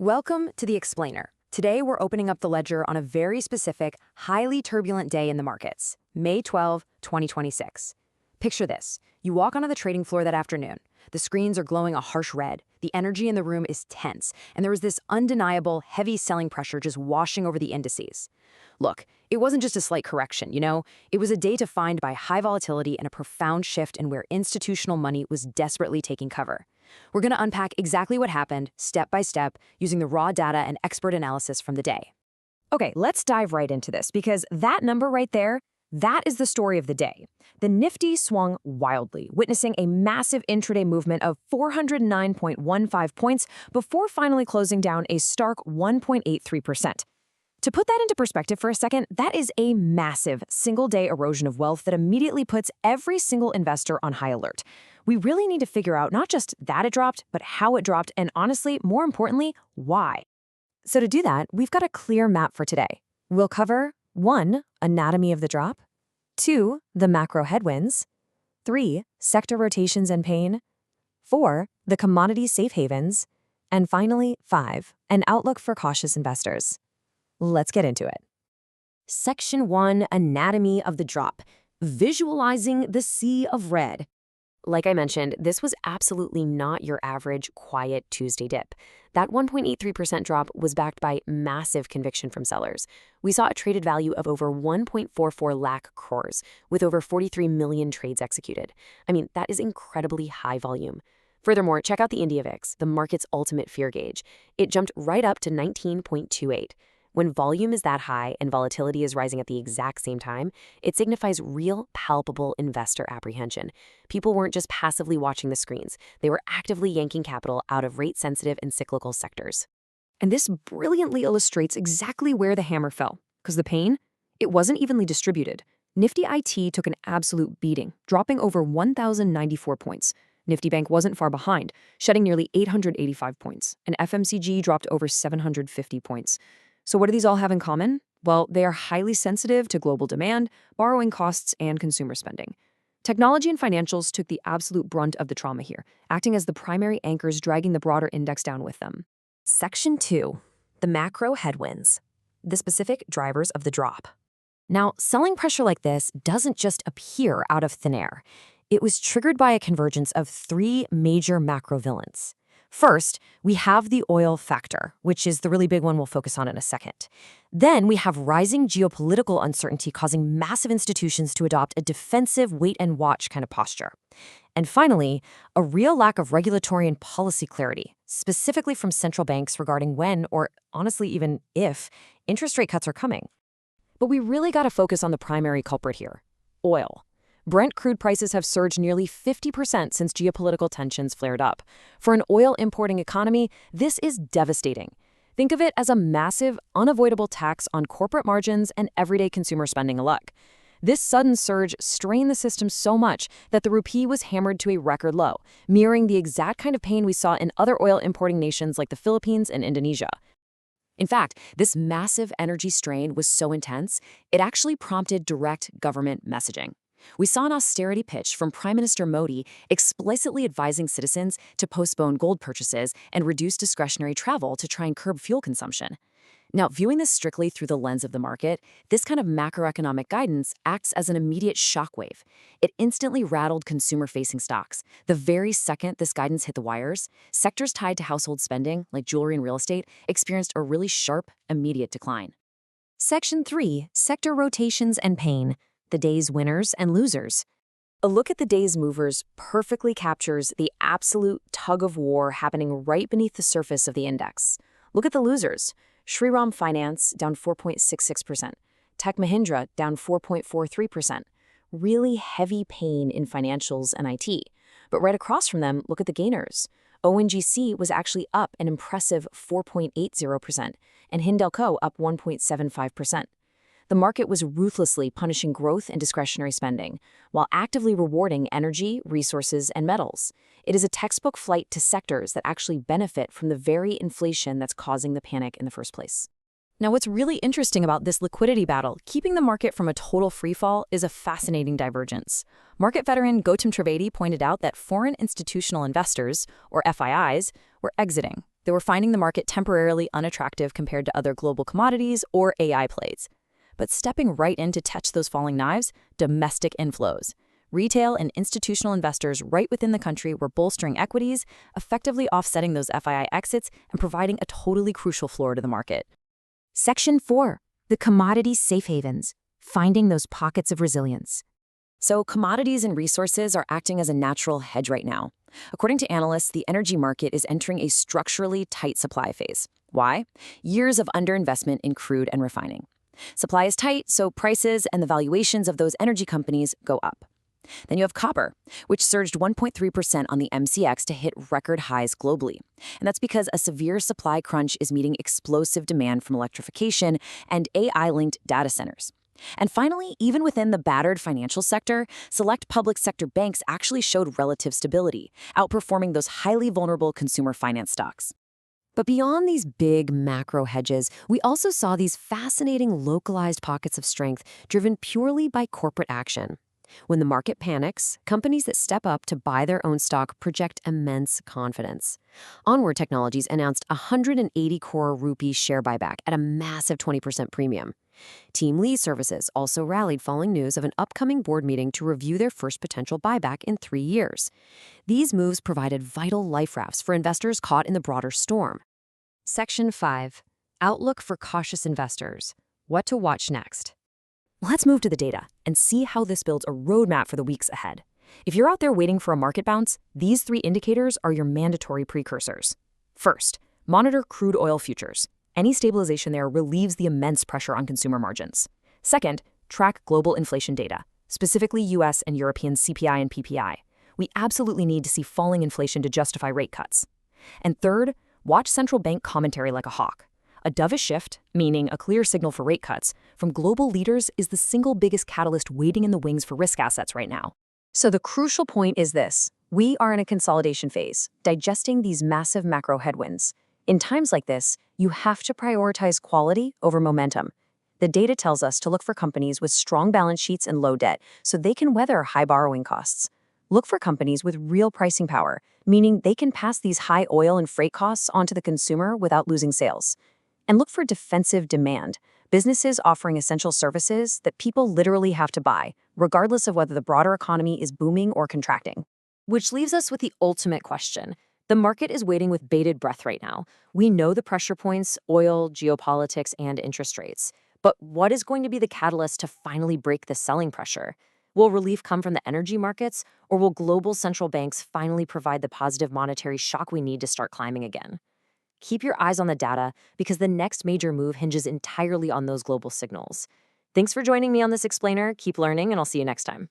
Welcome to The Explainer. Today we're opening up the ledger on a very specific, highly turbulent day in the markets, May 12, 2026. Picture this. You walk onto the trading floor that afternoon. The screens are glowing a harsh red, the energy in the room is tense, and there is this undeniable, heavy selling pressure just washing over the indices. Look, it wasn't just a slight correction, it was a day defined by high volatility and a profound shift in where institutional money was desperately taking cover. We're going to unpack exactly what happened, step by step, using the raw data and expert analysis from the day. Okay, let's dive right into this, because that number right there, that is the story of the day. The Nifty swung wildly, witnessing a massive intraday movement of 409.15 points before finally closing down a stark 1.83%. To put that into perspective for a second, that is a massive single-day erosion of wealth that immediately puts every single investor on high alert. We really need to figure out not just that it dropped, but how it dropped, and honestly, more importantly, why. So to do that, we've got a clear map for today. We'll cover 1. Anatomy of the drop, 2. The macro headwinds, 3. Sector rotations and pain, 4. The commodity safe havens, and finally, 5. An outlook for cautious investors. Let's get into it. Section 1, Anatomy of the Drop, Visualizing the Sea of Red. Like I mentioned, this was absolutely not your average quiet Tuesday dip. That 1.83% drop was backed by massive conviction from sellers. We saw a traded value of over 1.44 lakh crores, with over 43 million trades executed. I mean, that is incredibly high volume. Furthermore, check out the India VIX, the market's ultimate fear gauge. It jumped right up to 19.28. When volume is that high and volatility is rising at the exact same time, it signifies real, palpable investor apprehension. People weren't just passively watching the screens. They were actively yanking capital out of rate-sensitive and cyclical sectors. And this brilliantly illustrates exactly where the hammer fell. Because the pain? It wasn't evenly distributed. Nifty IT took an absolute beating, dropping over 1,094 points. Nifty Bank wasn't far behind, shedding nearly 885 points. And FMCG dropped over 750 points. So what do these all have in common? Well, they are highly sensitive to global demand, borrowing costs, and consumer spending. Technology and financials took the absolute brunt of the trauma here, acting as the primary anchors dragging the broader index down with them. Section 2. The macro headwinds. The specific drivers of the drop. Now, selling pressure like this doesn't just appear out of thin air. It was triggered by a convergence of 3 major macro villains. First, we have the oil factor, which is the really big one we'll focus on in a second. Then we have rising geopolitical uncertainty causing massive institutions to adopt a defensive wait-and-watch kind of posture. And finally, a real lack of regulatory and policy clarity, specifically from central banks regarding when, or honestly even if, interest rate cuts are coming. But we really got to focus on the primary culprit here: oil. Brent crude prices have surged nearly 50% since geopolitical tensions flared up. For an oil-importing economy, this is devastating. Think of it as a massive, unavoidable tax on corporate margins and everyday consumer spending alike. This sudden surge strained the system so much that the rupee was hammered to a record low, mirroring the exact kind of pain we saw in other oil-importing nations like the Philippines and Indonesia. In fact, this massive energy strain was so intense, it actually prompted direct government messaging. We saw an austerity pitch from Prime Minister Modi explicitly advising citizens to postpone gold purchases and reduce discretionary travel to try and curb fuel consumption. Now, viewing this strictly through the lens of the market, this kind of macroeconomic guidance acts as an immediate shockwave. It instantly rattled consumer-facing stocks. The very second this guidance hit the wires, sectors tied to household spending, like jewelry and real estate, experienced a really sharp, immediate decline. Section 3, Sector Rotations and Pain. The day's winners and losers. A look at the day's movers perfectly captures the absolute tug-of-war happening right beneath the surface of the index. Look at the losers. Shriram Finance down 4.66%. Tech Mahindra down 4.43%. Really heavy pain in financials and IT. But right across from them, look at the gainers. ONGC was actually up an impressive 4.80%, and Hindelco up 1.75%. The market was ruthlessly punishing growth and discretionary spending, while actively rewarding energy, resources, and metals. It is a textbook flight to sectors that actually benefit from the very inflation that's causing the panic in the first place. Now, what's really interesting about this liquidity battle, keeping the market from a total freefall, is a fascinating divergence. Market veteran Gautam Trivedi pointed out that foreign institutional investors, or FIIs, were exiting, They were finding the market temporarily unattractive compared to other global commodities or AI plays. But stepping right in to touch those falling knives, domestic inflows. Retail and institutional investors right within the country were bolstering equities, effectively offsetting those FII exits and providing a totally crucial floor to the market. Section 4. The commodity safe havens, finding those pockets of resilience. So commodities and resources are acting as a natural hedge right now. According to analysts, the energy market is entering a structurally tight supply phase. Why? Years of underinvestment in crude and refining. Supply is tight, so prices and the valuations of those energy companies go up. Then you have copper, which surged 1.3% on the MCX to hit record highs globally. And that's because a severe supply crunch is meeting explosive demand from electrification and AI-linked data centers. And finally, even within the battered financial sector, select public sector banks actually showed relative stability, outperforming those highly vulnerable consumer finance stocks. But beyond these big macro hedges, we also saw these fascinating localized pockets of strength driven purely by corporate action. When the market panics, companies that step up to buy their own stock project immense confidence. Onward Technologies announced a 180 crore rupee share buyback at a massive 20% premium. Team Lee Services also rallied following news of an upcoming board meeting to review their first potential buyback in 3 years. These moves provided vital life rafts for investors caught in the broader storm. Section 5. Outlook for cautious investors. What to watch next. Let's move to the data and see how this builds a roadmap for the weeks ahead. If you're out there waiting for a market bounce, these 3 indicators are your mandatory precursors. First, monitor crude oil futures. Any stabilization there relieves the immense pressure on consumer margins. Second, track global inflation data, specifically US and European CPI and PPI. We absolutely need to see falling inflation to justify rate cuts. And third, watch central bank commentary like a hawk. A dovish shift, meaning a clear signal for rate cuts, from global leaders is the single biggest catalyst waiting in the wings for risk assets right now. So the crucial point is this. We are in a consolidation phase, digesting these massive macro headwinds. In times like this, you have to prioritize quality over momentum. The data tells us to look for companies with strong balance sheets and low debt so they can weather high borrowing costs. Look for companies with real pricing power, meaning they can pass these high oil and freight costs onto the consumer without losing sales. And look for defensive demand, businesses offering essential services that people literally have to buy, regardless of whether the broader economy is booming or contracting. Which leaves us with the ultimate question. The market is waiting with bated breath right now. We know the pressure points, oil, geopolitics, and interest rates. But what is going to be the catalyst to finally break the selling pressure? Will relief come from the energy markets, or will global central banks finally provide the positive monetary shock we need to start climbing again? Keep your eyes on the data because the next major move hinges entirely on those global signals. Thanks for joining me on this explainer. Keep learning, and I'll see you next time.